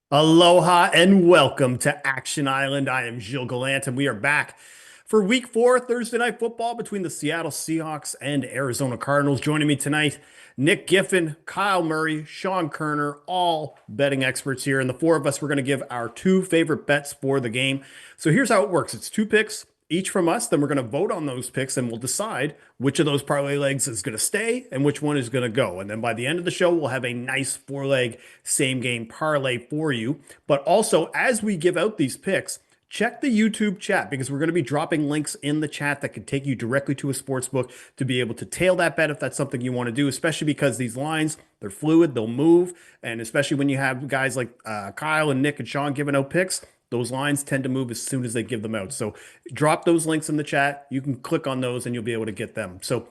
Aloha and welcome to Action Island. I am Gilles Gallant, and we are back for week four, Thursday night football between the Seattle Seahawks and Arizona Cardinals. Joining me tonight, Nick Giffen, Kyle Murray, Sean Koerner, all betting experts here. And the four of us, we're going to give our two favorite bets for the game. So here's how it works. It's two picks each from us. Then we're going to vote on those picks and we'll decide which of those parlay legs is going to stay and which one is going to go. And then by the end of the show, we'll have a nice four-leg same game parlay for you. But also, as we give out these picks, check the YouTube chat because we're going to be dropping links in the chat that can take you directly to a sports book to be able to tail that bet if that's something you want to do, especially because these lines, they're fluid, they'll move. And especially when you have guys like Kyle and Nick and Sean giving out picks, those lines tend to move as soon as they give them out. So drop those links in the chat. You can click on those and you'll be able to get them. So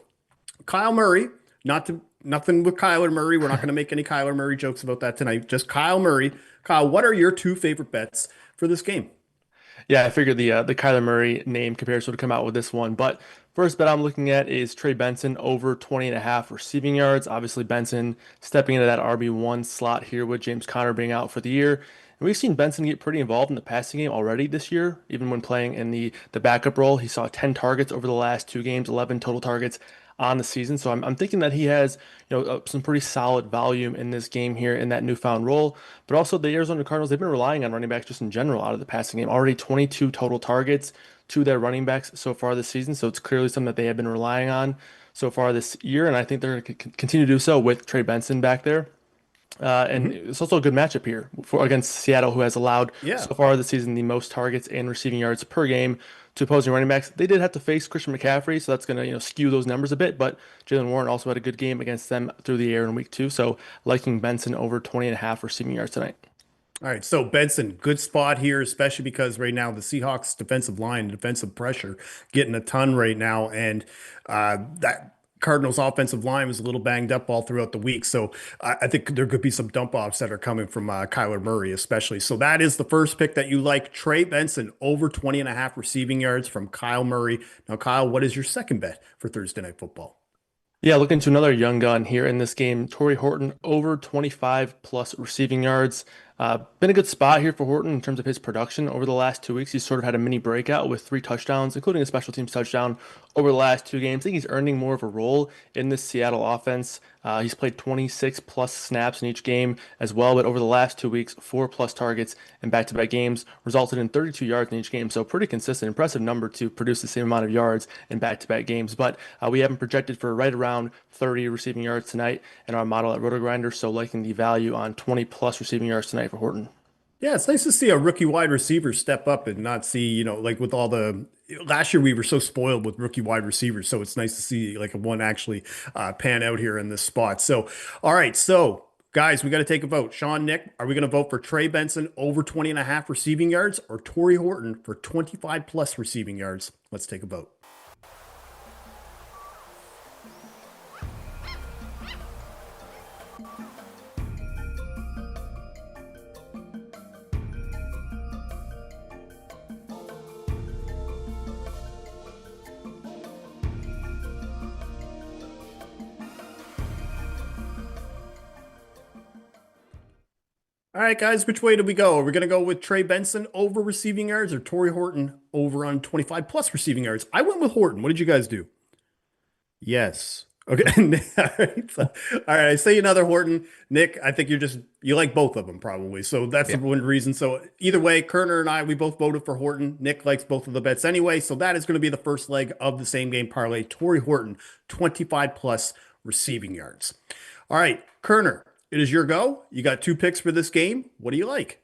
Kyle Murray, nothing with Kyler Murray. We're not going to make any Kyler Murray jokes about that tonight. Just Kyle Murray. Kyle, what are your two favorite bets for this game? Yeah, I figured the Kyler Murray name comparison would come out with this one. But first bet I'm looking at is Trey Benson over 20 and a half receiving yards. Obviously, Benson stepping into that RB1 slot here with James Conner being out for the year. And we've seen Benson get pretty involved in the passing game already this year, even when playing in the backup role. He saw 10 targets over the last two games, 11 total targets on the season. So I'm thinking that he has, some pretty solid volume in this game here in that newfound role. But also the Arizona Cardinals, they've been relying on running backs just in general out of the passing game. Already 22 total targets to their running backs so far this season. So it's clearly something that they have been relying on so far this year. And I think they're going to continue to do so with Trey Benson back there. And Mhm. it's also a good matchup here for against Seattle, who has allowed Yeah. so far this season the most targets and receiving yards per game to opposing running backs. They did have to face Christian McCaffrey, so that's going to skew those numbers a bit. But Jalen Warren also had a good game against them through the air in week two. So liking Benson over 20 and a half receiving yards tonight. All right. So Benson, good spot here, especially because right now the Seahawks defensive line, defensive pressure, getting a ton right now. And that Cardinals offensive line was a little banged up all throughout the week. So I think there could be some dump offs that are coming from Kyler Murray, especially. So that is the first pick that you like. Trey Benson over 20 and a half receiving yards from Kyle Murray. Now, Kyle, what is your second bet for Thursday Night Football? Yeah, looking to another young gun here in this game. Torrey Horton over 25 plus receiving yards. Been a good spot here for Horton in terms of his production over the last 2 weeks. He's sort of had a mini breakout with three touchdowns, including a special teams touchdown over the last two games. I think he's earning more of a role in this Seattle offense. He's played 26 plus snaps in each game as well, but over the last 2 weeks, four plus targets in back-to-back games resulted in 32 yards in each game. So pretty consistent, impressive number to produce the same amount of yards in back-to-back games. But we have him projected for right around 30 receiving yards tonight in our model at RotoGrinder. So liking the value on 20 plus receiving yards tonight for Horton. Yeah, it's nice to see a rookie wide receiver step up and not see, like with all the last year we were so spoiled with rookie wide receivers. So it's nice to see like one actually pan out here in this spot. So, all right. So, guys, we got to take a vote. Sean, Nick, are we going to vote for Trey Benson over 20 and a half receiving yards or Torrey Horton for 25 plus receiving yards? Let's take a vote. All right, guys, which way do we go? Are we going to go with Trey Benson over receiving yards or Torrey Horton over on 25 plus receiving yards? I went with Horton. What did you guys do? Yes. Okay. All right. All right. I say another Horton. Nick, I think you like both of them probably. So that's the Yeah. one reason. So either way, Kerner and I, we both voted for Horton. Nick likes both of the bets anyway. So that is going to be the first leg of the same game parlay. Torrey Horton, 25 plus receiving yards. All right. Kerner, it is your go. You got two picks for this game. What do you like?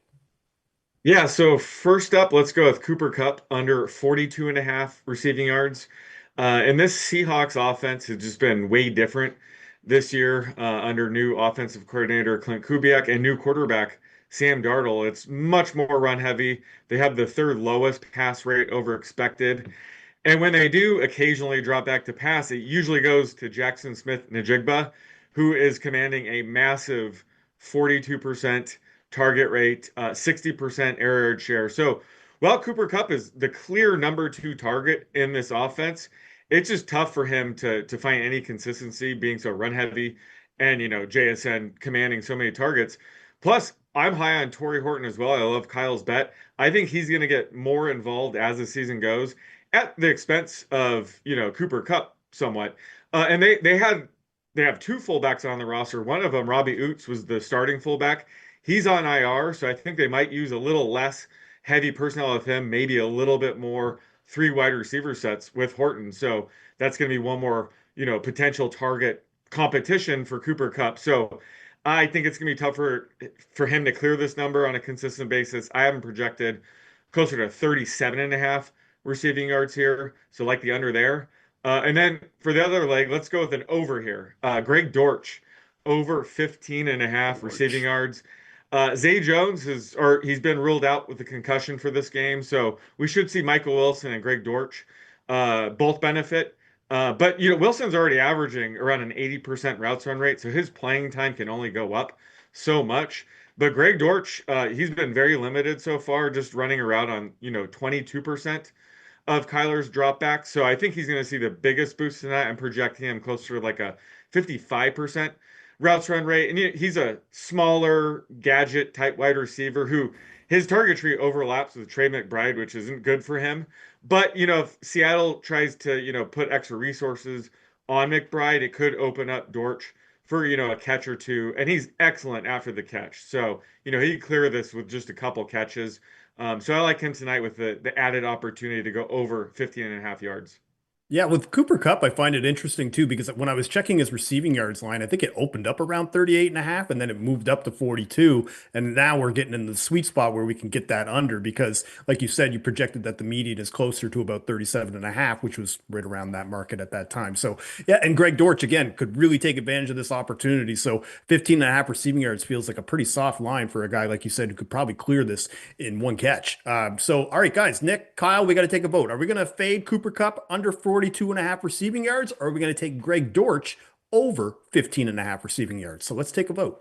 Yeah, so first up, let's go with Cooper Kupp under 42 and a half receiving yards. And this Seahawks offense has just been way different this year under new offensive coordinator Clint Kubiak and new quarterback Sam Darnold. It's much more run heavy. They have the third lowest pass rate over expected. And when they do occasionally drop back to pass, it usually goes to Jackson Smith Najigba, who is commanding a massive 42% target rate, 60% air yard share. So while Cooper Kupp is the clear number two target in this offense, it's just tough for him to find any consistency being so run heavy and JSN commanding so many targets. Plus, I'm high on Torrey Horton as well. I love Kyle's bet. I think he's going to get more involved as the season goes at the expense of, Cooper Kupp somewhat. And they have two fullbacks on the roster. One of them, Robbie Oots, was the starting fullback. He's on IR, so I think they might use a little less heavy personnel with him, maybe a little bit more three wide receiver sets with Horton. So that's going to be one more, potential target competition for Cooper Kupp. So I think it's going to be tougher for him to clear this number on a consistent basis. I haven't projected closer to 37 and a half receiving yards here. So like the under there. And then for the other leg, let's go with an over here. Greg Dortch, over 15 and a half receiving yards. Zay Jones he's been ruled out with a concussion for this game. So we should see Michael Wilson and Greg Dortch both benefit. But Wilson's already averaging around an 80% routes run rate, so his playing time can only go up so much. But Greg Dortch, he's been very limited so far, just running around on 22% of Kyler's dropbacks. So I think he's going to see the biggest boost tonight. I'm projecting him closer to like a 55% routes run rate. And he's a smaller gadget type wide receiver who his target tree overlaps with Trey McBride, which isn't good for him. But, if Seattle tries to, put extra resources on McBride, it could open up Dortch for, a catch or two. And he's excellent after the catch. So, he could clear this with just a couple catches. So I like him tonight with the added opportunity to go over 15 and a half yards. Yeah, with Cooper Kupp, I find it interesting too, because when I was checking his receiving yards line, I think it opened up around 38 and a half, and then it moved up to 42. And now we're getting in the sweet spot where we can get that under because, like you said, you projected that the median is closer to about 37 and a half, which was right around that market at that time. So, yeah, and Greg Dortch, again, could really take advantage of this opportunity. So 15 and a half receiving yards feels like a pretty soft line for a guy, like you said, who could probably clear this in one catch. So, all right, guys, Nick, Kyle, we got to take a vote. Are we going to fade Cooper Kupp under 42 and a half receiving yards, or are we going to take Greg Dortch over 15 and a half receiving yards? So let's take a vote.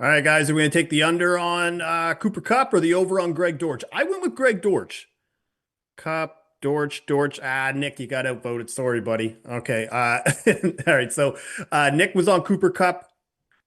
All right, guys, are we going to take the under on Cooper Kupp or the over on Greg Dortch? I went with Greg Dortch. Kupp, Dortch. Nick, you got outvoted. Sorry, buddy. Okay. All right. So Nick was on Cooper Kupp.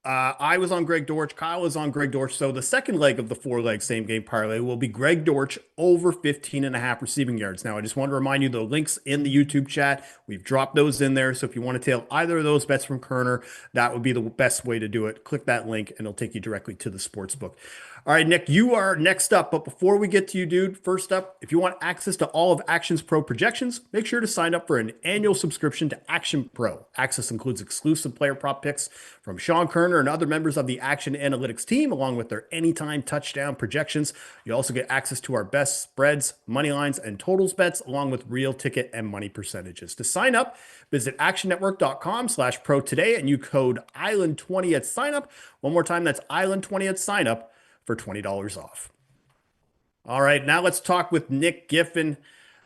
I was on Greg Dortch. Kyle was on Greg Dortch. So the second leg of the four-leg same game parlay will be Greg Dortch over 15 and a half receiving yards. Now, I just want to remind you the links in the YouTube chat. We've dropped those in there. So if you want to tail either of those bets from Koerner, that would be the best way to do it. Click that link and it'll take you directly to the sports book. All right, Nick, you are next up. But before we get to you, dude, first up, if you want access to all of Action's Pro projections, make sure to sign up for an annual subscription to Action Pro. Access includes exclusive player prop picks from Sean Koerner and other members of the Action Analytics team, along with their anytime touchdown projections. You also get access to our best spreads, money lines, and totals bets, along with real ticket and money percentages. To sign up, visit actionnetwork.com/pro today and use code ISLAND20 at sign up. One more time, that's ISLAND20 at sign up for $20 off. All right, now let's talk with Nick Giffen,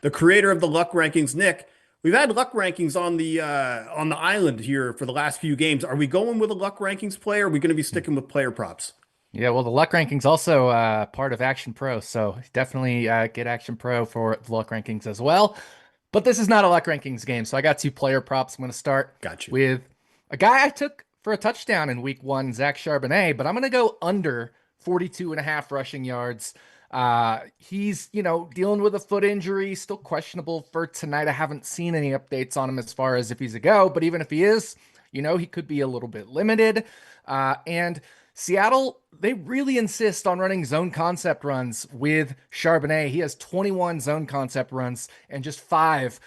the creator of the luck rankings. Nick, we've had luck rankings on the island here for the last few games. Are we going with a luck rankings player? Or are we going to be sticking with player props? Yeah, well, the luck rankings also part of Action Pro, so definitely get Action Pro for the luck rankings as well. But this is not a luck rankings game, so I got two player props. I'm going to start with a guy I took for a touchdown in week one, Zach Charbonnet, but I'm going to go under 42 and a half rushing yards. He's, dealing with a foot injury, still questionable for tonight. I haven't seen any updates on him as far as if he's a go, but even if he is, he could be a little bit limited. And Seattle, they really insist on running zone concept runs with Charbonnet. He has 21 zone concept runs and just 5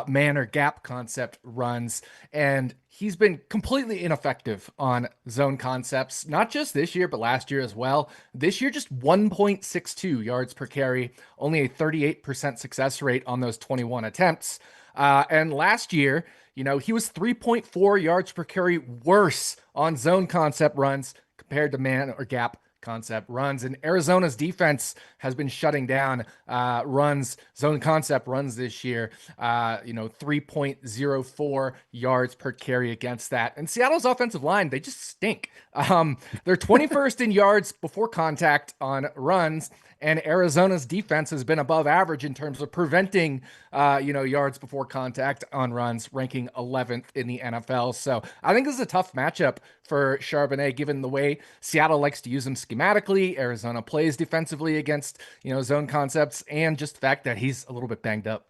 man or gap concept runs. And he's been completely ineffective on zone concepts, not just this year, but last year as well. This year, just 1.62 yards per carry, only a 38% success rate on those 21 attempts. And last year, he was 3.4 yards per carry worse on zone concept runs compared to man or gap concept runs, and Arizona's defense has been shutting down runs, zone concept runs this year. 3.04 yards per carry against that. And Seattle's offensive line, they just stink. They're 21st in yards before contact on runs, and Arizona's defense has been above average in terms of preventing, yards before contact on runs, ranking 11th in the NFL. So I think this is a tough matchup for Charbonnet, given the way Seattle likes to use him schematically. Arizona plays defensively against, zone concepts, and just the fact that he's a little bit banged up.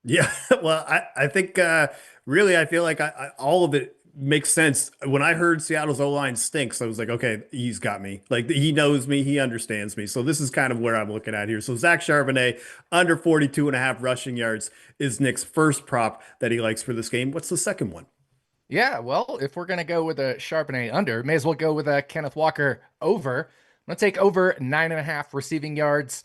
Yeah, well, I think really I feel like all of it makes sense. When I heard Seattle's O-line stinks, I was like, okay, he's got me. Like he knows me, he understands me. So this is kind of where I'm looking at here. So Zach Charbonnet under 42.5 rushing yards is Nick's first prop that he likes for this game. What's the second one? Yeah, well, if we're going to go with a Charbonnet under, may as well go with a Kenneth Walker over. I'm going to take over 9.5 receiving yards.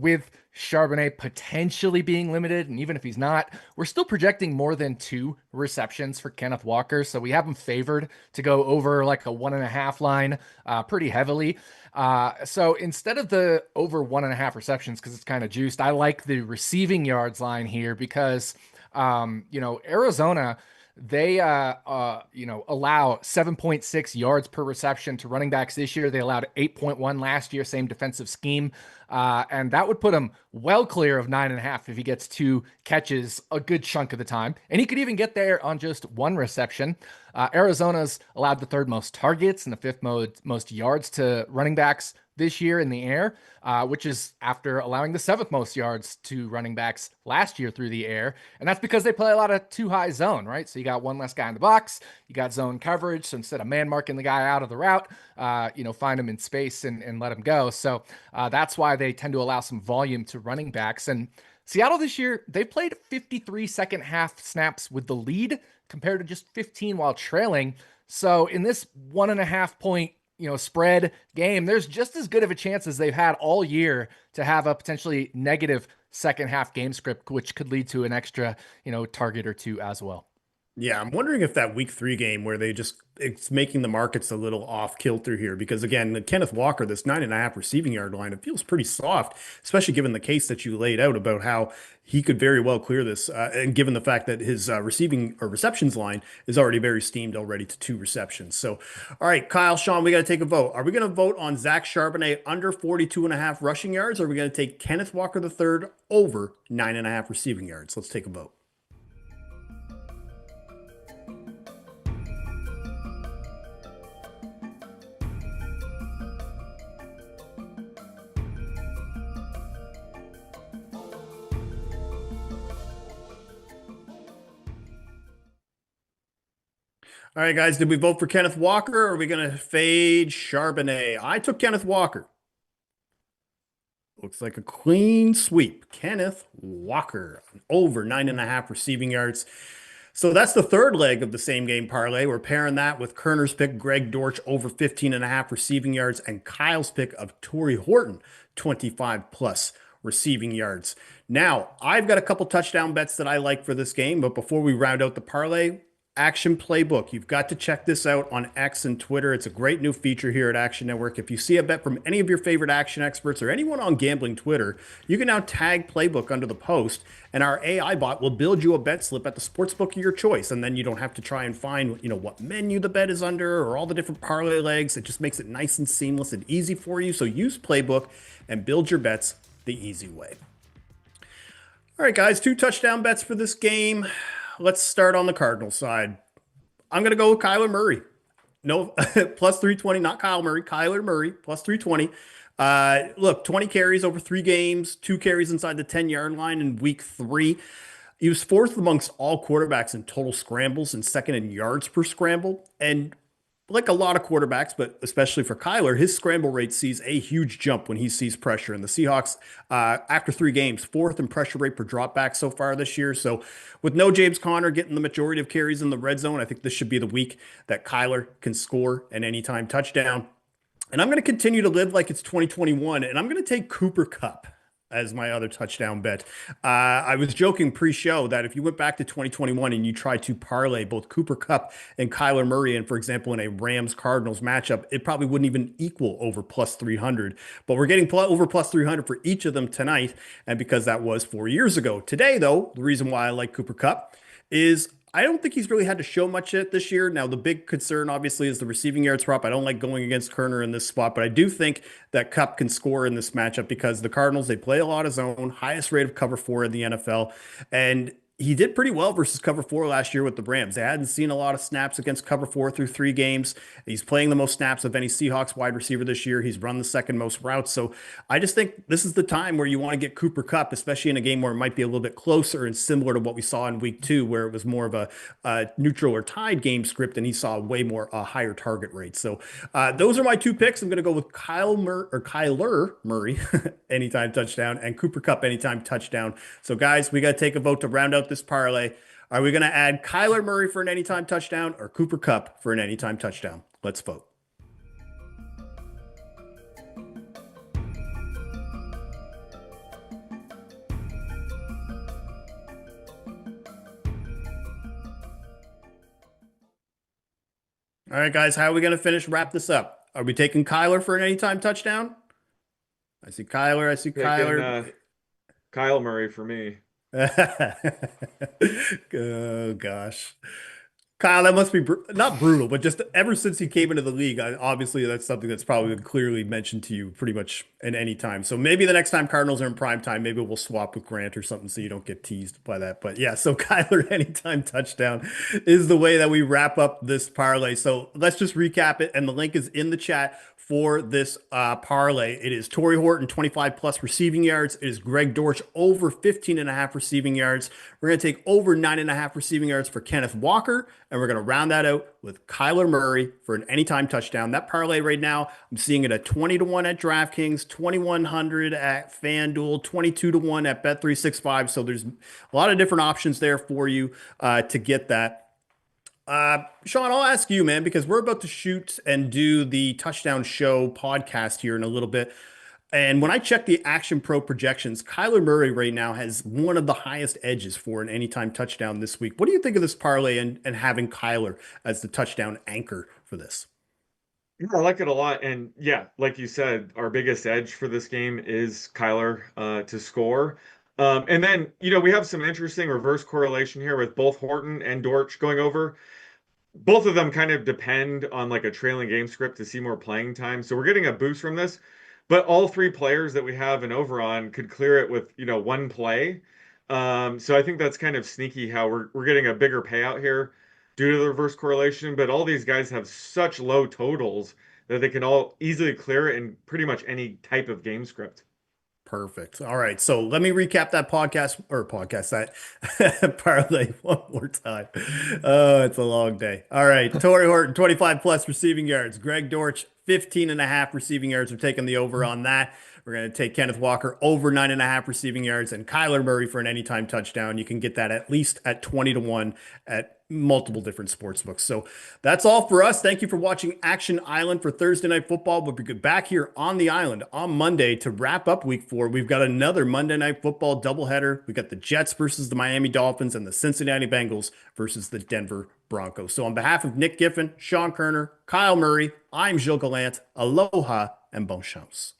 With Charbonnet potentially being limited, and even if he's not, we're still projecting more than 2 receptions for Kenneth Walker. So we have him favored to go over like a 1.5 line pretty heavily. So instead of the over 1.5 receptions, because it's kind of juiced, I like the receiving yards line here because Arizona, they allow 7.6 yards per reception to running backs this year. They allowed 8.1 last year, same defensive scheme. And that would put him well clear of 9.5 if he gets 2 catches a good chunk of the time. And he could even get there on just 1 reception. Arizona's allowed the 3rd most targets and the 5th most yards to running backs this year in the air, which is after allowing the 7th most yards to running backs last year through the air. And that's because they play a lot of 2-high zone, right? So you got 1 less guy in the box, you got zone coverage. So instead of man marking the guy out of the route, find him in space and let him go. So that's why they tend to allow some volume to running backs. And Seattle this year, they played 53 second half snaps with the lead compared to just 15 while trailing. So in this 1.5 point spread game, there's just as good of a chance as they've had all year to have a potentially negative second half game script, which could lead to an extra, target or 2 as well. Yeah, I'm wondering if that week 3 game where it's making the markets a little off kilter here, because again, Kenneth Walker, this 9.5 receiving yard line, it feels pretty soft, especially given the case that you laid out about how he could very well clear this. And given the fact that his receiving or receptions line is already very steamed already to 2 receptions. So, all right, Kyle, Sean, we got to take a vote. Are we going to vote on Zach Charbonnet under 42.5 rushing yards? Or are we going to take Kenneth Walker III over 9.5 receiving yards? Let's take a vote. All right, guys, did we vote for Kenneth Walker or are we going to fade Charbonnet? I took Kenneth Walker. Looks like a clean sweep. Kenneth Walker over 9.5 receiving yards. So that's the 3rd leg of the same game parlay. We're pairing that with Koerner's pick, Greg Dortch, over 15.5 receiving yards, and Kyle's pick of Torrey Horton, 25 plus receiving yards. Now, I've got a couple touchdown bets that I like for this game, but before we round out the parlay, Action Playbook. You've got to check this out on X and Twitter. It's a great new feature here at Action Network. If you see a bet from any of your favorite action experts or anyone on gambling Twitter, you can now tag Playbook under the post, and our AI bot will build you a bet slip at the sportsbook of your choice. And then you don't have to try and find, what menu the bet is under or all the different parlay legs. It just makes it nice and seamless and easy for you. So use Playbook and build your bets the easy way. All right, guys, 2 touchdown bets for this game. Let's start on the Cardinals side. I'm going to go with Kyler Murray. No, plus 320, not Kyle Murray, Kyler Murray, plus 320. Look, 20 carries over 3 games, 2 carries inside the 10-yard line in week 3. He was 4th amongst all quarterbacks in total scrambles and 2nd in yards per scramble. And like a lot of quarterbacks, but especially for Kyler, his scramble rate sees a huge jump when he sees pressure. And the Seahawks, after 3 games, 4th in pressure rate per dropback so far this year. So with no James Conner getting the majority of carries in the red zone, I think this should be the week that Kyler can score an anytime touchdown. And I'm going to continue to live like it's 2021, and I'm going to take Cooper Kupp as my other touchdown bet. I was joking pre-show that if you went back to 2021 and you tried to parlay both Cooper Kupp and Kyler Murray, and for example, in a Rams-Cardinals matchup, it probably wouldn't even equal over plus 300. But we're getting over plus 300 for each of them tonight, and because that was 4 years ago. Today, though, the reason why I like Cooper Kupp is I don't think he's really had to show much yet this year. Now, the big concern, obviously, is the receiving yards prop. I don't like going against Koerner in this spot, but I do think that Kupp can score in this matchup because the Cardinals, they play a lot of zone, highest rate of cover four in the NFL. And he did pretty well versus cover four last year with the Rams. They hadn't seen a lot of snaps against cover four through 3 games. He's playing the most snaps of any Seahawks wide receiver this year. He's run the second most routes. So I just think this is the time where you want to get Cooper Kupp, especially in a game where it might be a little bit closer and similar to what we saw in week 2, where it was more of a neutral or tied game script, and he saw way more higher target rates. So those are my 2 picks. I'm going to go with Kyler Murray anytime touchdown and Cooper Kupp anytime touchdown. So guys, we got to take a vote to round out this parlay. Are we going to add Kyler Murray for an anytime touchdown or Cooper Kupp for an anytime touchdown? Let's vote. All right, guys, how are we going to wrap this up? Are we taking Kyler for an anytime touchdown? I see Kyler. Kyler. Kyle Murray for me. Oh gosh, Kyle, that must be not brutal, but just ever since he came into the league, obviously that's something that's probably been clearly mentioned to you pretty much at any time. So maybe the next time Cardinals are in prime time, maybe we'll swap with Grant or something so you don't get teased by that. But yeah, so Kyler anytime touchdown is the way that we wrap up this parlay. So let's just recap it, and the link is in the chat for this parlay. It is Torrey Horton 25 plus receiving yards. It is Greg Dortch over 15.5 receiving yards. We're going to take over 9.5 receiving yards for Kenneth Walker, and we're going to round that out with Kyler Murray for an anytime touchdown. That parlay right now, I'm seeing it at 20-1 at DraftKings, 2,100 at FanDuel, 22-1 at Bet365. So there's a lot of different options there for you to get that. Sean, I'll ask you, man, because we're about to shoot and do the Touchdown Show podcast here in a little bit. And when I check the Action Pro projections, Kyler Murray right now has one of the highest edges for an anytime touchdown this week. What do you think of this parlay and having Kyler as the touchdown anchor for this? Yeah, I like it a lot. And yeah, like you said, our biggest edge for this game is Kyler to score. And then, we have some interesting reverse correlation here with both Horton and Dortch going over. Both of them kind of depend on like a trailing game script to see more playing time. So we're getting a boost from this. But all 3 players that we have an over on could clear it with, 1 play. So I think that's kind of sneaky how we're getting a bigger payout here due to the reverse correlation. But all these guys have such low totals that they can all easily clear it in pretty much any type of game script. Perfect. All right. So let me recap that that parlay one more time. Oh, it's a long day. All right. Torrey Horton, 25 plus receiving yards. Greg Dortch, 15.5 receiving yards. We're taking the over on that. We're going to take Kenneth Walker over 9.5 receiving yards and Kyler Murray for an anytime touchdown. You can get that at least at 20-1 at multiple different sports books. So that's all for us. Thank you for watching Action Island for Thursday Night Football. We'll be back here on the island on Monday to wrap up week 4. We've got another Monday Night Football doubleheader. We got the Jets versus the Miami Dolphins and the Cincinnati Bengals versus the Denver Broncos. So on behalf of Nick Giffen, Sean Koerner, Kyle Murray, I'm Gilles Gallant. Aloha and bon chance.